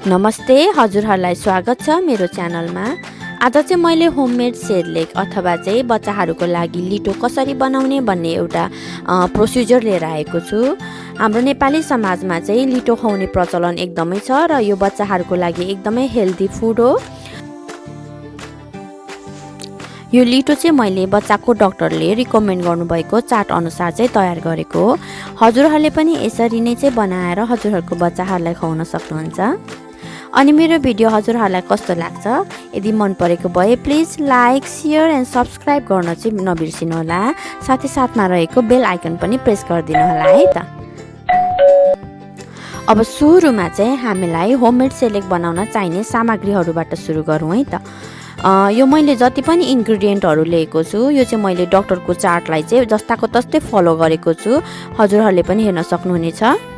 नमस्ते, हजुरहरूलाई स्वागत छ मेरो च्यानलमा। आज चाहिँ मैले होममेड सेरेलेक अथवा चाहिँ बच्चाहरूको लागि लिटो कसरी बनाउने भन्ने एउटा प्रोसिजर लिएर आएको छु। हाम्रो नेपाली समाजमा चाहिँ लिटो खुवाउने प्रचलन एकदमै छ र यो बच्चाहरूको लागि एकदमै हेल्दी फुड हो। यो लिटो चाहिँ मैले बच्चाको डाक्टरले रिकमेन्ड गर्नुभएको चार्ट अनुसार चाहिँ तयार गरेको हो। हजुरहरूले पनि यसरी नै चाहिँ बनाएर हजुरहरूको बच्चाहरूलाई खुवाउन सक्नुहुन्छ। अनि मेरो भिडियो हजुरहरूलाई कस्तो लाग्छ, यदि मन परेको भए please like, share and subscribe गर्न चाहिँ नबिर्सिनु होला। साथै साथमा रहेको बेल आइकन पनि प्रेस गरिदिनु होला है त। अब सुरुमा चाहिँ हामीलाई होममेड सेरेलेक बनाउन चाहिने सामग्रीहरूबाट सुरु गरौँ है त। यो मैले जति पनि इन्ग्रेडियन्टहरू लिएको छु यो चाहिँ मैले डाक्टरको चार्टलाई चाहिँ जस्ताको तस्तै फलो गरेको छु। हजुरहरूले पनि हेर्न सक्नुहुनेछ।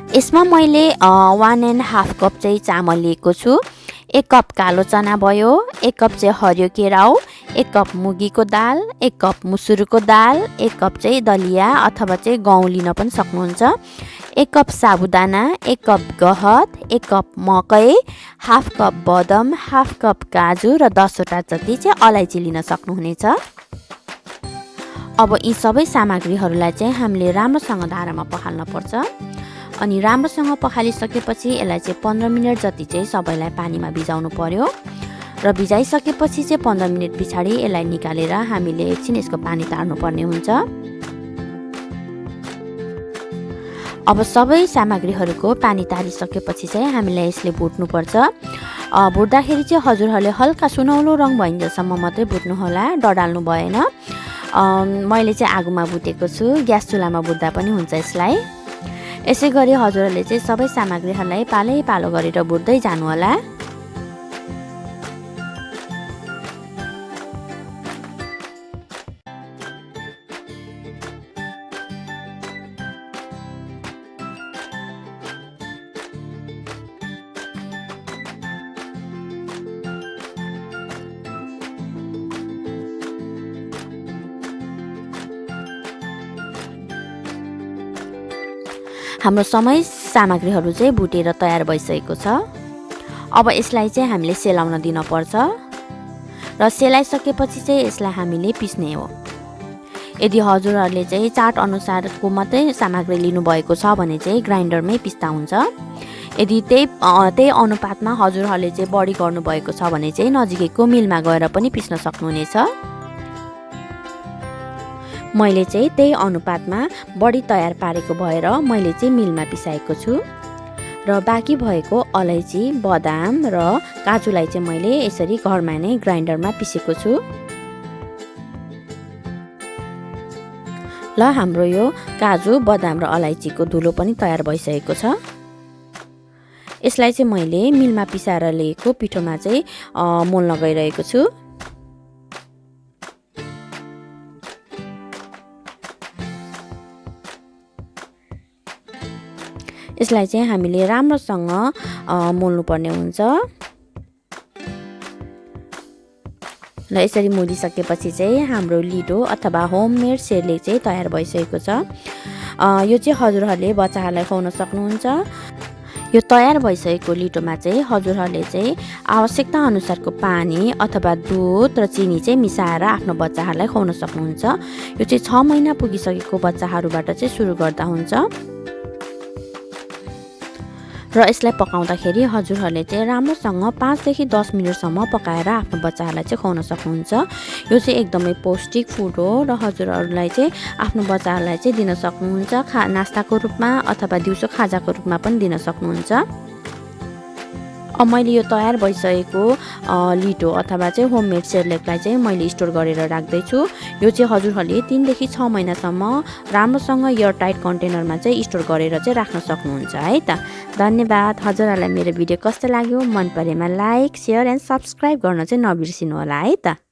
यसमा मैले 1.5 कप चाहिँ चामल लिएको छु, 1 कप कालो चना भयो, 1 कप चाहिँ हरियो केराउ, 1 कप मुगीको दाल, 1 कप मुसुरको दाल, 1 कप चाहिँ दलिया अथवा चाहिँ गहुँ लिन पनि सक्नुहुन्छ, 1 कप साबुदाना, 1 कप गहत, 1 कप मकै, 1/2 कप बदाम, 1/2 कप काजु र 10 वटा जति चाहिँ अलैँची लिन सक्नुहुनेछ। अब यी सबै सामग्रीहरूलाई चाहिँ हामीले राम्रोसँग धारामा पखाल्न पर्छ। अनि राम्रोसँग पखालिसकेपछि यसलाई चाहिँ 15 मिनट जति चाहिँ सबैलाई पानीमा भिजाउनु पर्यो र भिजाइसकेपछि चाहिँ 15 मिनट पछाडि यसलाई निकालेर हामीले एकछिन यसको पानी तार्नुपर्ने हुन्छ। अब सबै सामग्रीहरूको पानी तारिसकेपछि चाहिँ हामीलाई यसले भुट्नुपर्छ। भुट्दाखेरि चाहिँ हजुरहरूले हल्का सुनौलो रङ भइन्जेलसम्म मात्रै भुट्नु होला, डडाल्नु भएन। मैले चाहिँ आगोमा भुटेको छु, ग्यास चुल्हामा भुट्दा पनि हुन्छ यसलाई। यसै गरी हजुरहरूले चाहिँ सबै सामग्रीहरूलाई पालै पालो गरेर भुट्दै जानु होला। हाम्रो सबै सामग्रीहरू चाहिँ भुटेर तयार भइसकेको छ। अब यसलाई चाहिँ हामीले सेलाउन दिनुपर्छ र सेलाइसकेपछि चाहिँ यसलाई हामीले पिस्ने हो। यदि हजुरहरूले चाहिँ चार्ट अनुसारको मात्रै सामग्री लिनुभएको छ भने चाहिँ ग्राइन्डरमै पिस्दा हुन्छ। यदि त्यही अनुपातमा हजुरहरूले चाहिँ बढी गर्नुभएको छ भने चाहिँ नजिकैको मिलमा गएर पनि पिस्न सक्नुहुनेछ। मैले चाहिँ त्यही अनुपातमा बढी तयार पारेको भएर मैले चाहिँ मिलमा पिसाएको छु र बाँकी भएको अलैँची, बदाम र काजुलाई चाहिँ मैले यसरी घरमा नै ग्राइन्डरमा पिसेको छु। ल हाम्रो यो काजु, बदाम र अलैँचीको धुलो पनि तयार भइसकेको छ। यसलाई चाहिँ मैले मिलमा पिसाएर लिएको पिठोमा चाहिँ मोल्न गइरहेको छु। यसलाई चाहिँ हामीले राम्रोसँग मोल्नुपर्ने हुन्छ र यसरी मोलिसकेपछि चाहिँ हाम्रो लिटो अथवा होममेड सेरेलेक चाहिँ तयार भइसकेको छ। यो चाहिँ हजुरहरूले बच्चाहरूलाई खुवाउन सक्नुहुन्छ। यो तयार भइसकेको लिटोमा चाहिँ हजुरहरूले चाहिँ आवश्यकता अनुसारको पानी अथवा दुध र चिनी चाहिँ मिसाएर आफ्नो बच्चाहरूलाई खुवाउन सक्नुहुन्छ। यो चाहिँ 6 महिना पुगिसकेको बच्चाहरूबाट चाहिँ सुरु गर्दा हुन्छ र यसलाई पकाउँदाखेरि हजुरहरूले चाहिँ राम्रोसँग 5 देखि 10 मिनटसम्म पकाएर आफ्नो बच्चाहरूलाई चाहिँ खुवाउन सक्नुहुन्छ। यो चाहिँ एकदमै पौष्टिक फुड हो र हजुरहरूलाई चाहिँ आफ्नो बच्चाहरूलाई चाहिँ दिन सक्नुहुन्छ। नास्ताको रूपमा अथवा दिउँसो खाजाको रूपमा पनि दिन सक्नुहुन्छ। अब मैले यो तयार भइसकेको लिटो अथवा चाहिँ होममेड सेरेलेकलाई चाहिँ मैले स्टोर गरेर राख्दैछु। यो चाहिँ हजुरहरूले 3 देखि 6 महिनासम्म राम्रोसँग एयरटाइट कन्टेनरमा चाहिँ स्टोर गरेर चाहिँ राख्न सक्नुहुन्छ है त। धन्यवाद। हजुरहरूलाई मेरो भिडियो कस्तो लाग्यो, मन परेमा लाइक, शेयर एन्ड सब्सक्राइब गर्न चाहिँ नबिर्सिनु होला है त।